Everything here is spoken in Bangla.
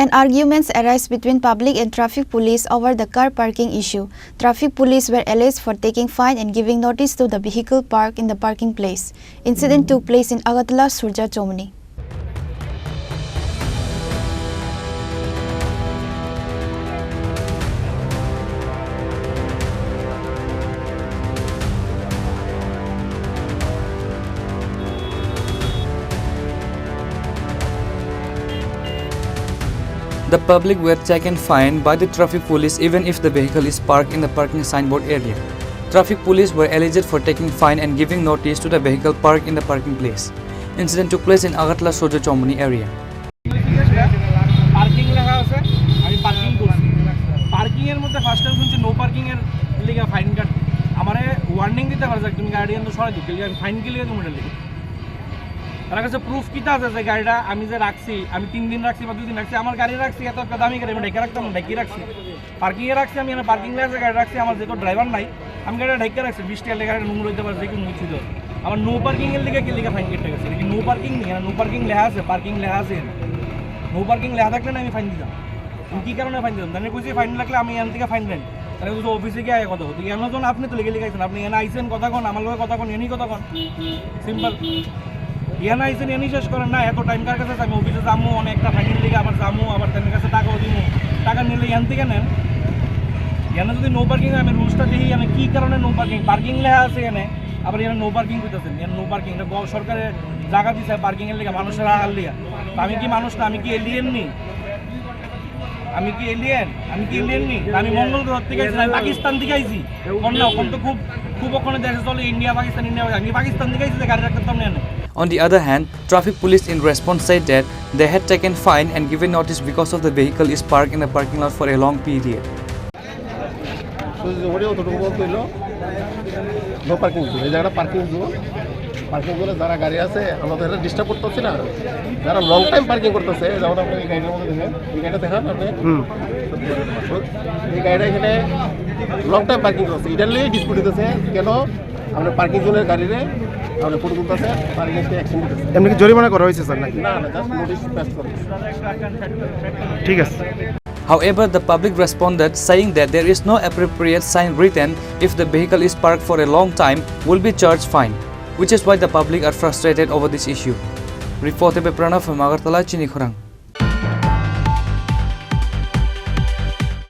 An arguments arise between public and traffic police over the car parking issue. Traffic police were alleged for taking fine and giving notice to the vehicle parked in the parking place. Incident took place in Agatala, Surja, Chomni. The public were checked and fined by the traffic police even if the vehicle is parked in the parking signboard area. Traffic police were alleged for taking fine and giving notice to the vehicle parked in the parking place. Incident took place in Agatala Sojo Chomoni area. Parking লেখা আছে আমি পার্কিং করছি পার্কিং এর মধ্যে ফার্স্ট টাইম শুনছি নো পার্কিং এর লিগা ফাইন কাট আমারে ওয়ার্নিং দিতে পারছে তুমি গাড়ি এনে সরাই দিতে আমি ফাইন কি লিগা তুমি লিখে তার কাছে প্রুফ কিটা আছে যে গাড়িটা আমি যে রাখছি আমি 3 দিন রাখছি বা 2 দিন রাখছি আমার গাড়ি রাখছি এত দামি গাড়ি আমি ঢেকে রাখতাম ঢেকে রাখছি পার্কিং এ রাখছি আমি এখানে পার্কিং লেখা গাড়ি রাখছি আমার যেহেতু ড্রাইভার নাই আমি গাড়িটা ঢেকে রাখছি 20 টাকা গাড়ি নোংরা হইতে পারে যে কোনো কিছু তো আমার নো পার্কিং এর লিগা কি লিগা ফাইন কেটে গেছে কি নো পার্কিং নেই নো পার্কিং লেখা আছে পার্কিং লেখা আছে নো পার্কিং লেখা থাকলে না আমি ফাইন দিতাম তুমি কী কারণে ফাইন দিতাম তাহলে কইছি ফাইন লাগলে আমি এখান থেকে ফাইন দেন তাহলে শুধু অফিসে গিয়ে আয় কথা হতো এমন যখন আপনি তো লিখে লিখাইছেন আপনি এনে আইসেন কথা কন আমার লোকের কথা কন এনি কথা কন সিম্পল এনে আইসেন এনি শেষ করেন না এত টাইম কার কাছে আমি অফিসে যাবো অনেকটা ফাইনের লিগে আবার যাবো আবার তাদের কাছে টাকাও দিব টাকা নিলে এখান থেকে নেন এনে যদি নো পার্কিং আমি রুলসটা দেখি আমি কী কারণে নো পার্কিং পার্কিং লেখা আছে এনে আবার এখানে নো পার্কিং করতেছেন এখানে নো পার্কিং এটা সরকারের জায়গা দিচ্ছে পার্কিংয়ের লিগে মানুষের আগার লিগা আমি কি মানুষ না আমি কি এলিয়েন নি আমি কি এলিয়েন নি আমি মঙ্গল গ্রহ থেকে আইছি আমি পাকিস্তান থেকে আইছি না ওখান তো খুব ওখানে দেশে চলে ইন্ডিয়া পাকিস্তান আমি পাকিস্তান থেকে আইছি গাড়ি রাখতে পারতাম না। On the other hand, traffic police in response said that they had taken fine and given notice because of the vehicle is parked in the parking lot for a long period. No parking এই জায়গাটা পার্কিং করে যারা গাড়ি আছে আমাদের ডিস্টার্ব করতেছি না যারা লং টাইম পার্কিং করতেছে যেমন আপনি এই গাড়িটার মধ্যে দেখেন এই গাড়িটা দেখান আপনি এই গাড়িটা এখানে লং টাইম পার্কিং করছে এটার লিয়ে ডিসপিউট হতেছে কেন আপনার পার্কিং জোনের গাড়িরে আপনার ফটো তুলতেছে তার এগেইনস্টে অ্যাকশন নিতেছে এমনি কি জরিমানা করা হয়েছে স্যার নাকি না জাস্ট নোটিশ পাস করেছে ঠিক আছে। However, the public responded saying that there is no appropriate sign written if the vehicle is parked for a long time will be charged fine, which is why the public are frustrated over this issue. Reported by Pranav from Agartala, Chini, Khorang.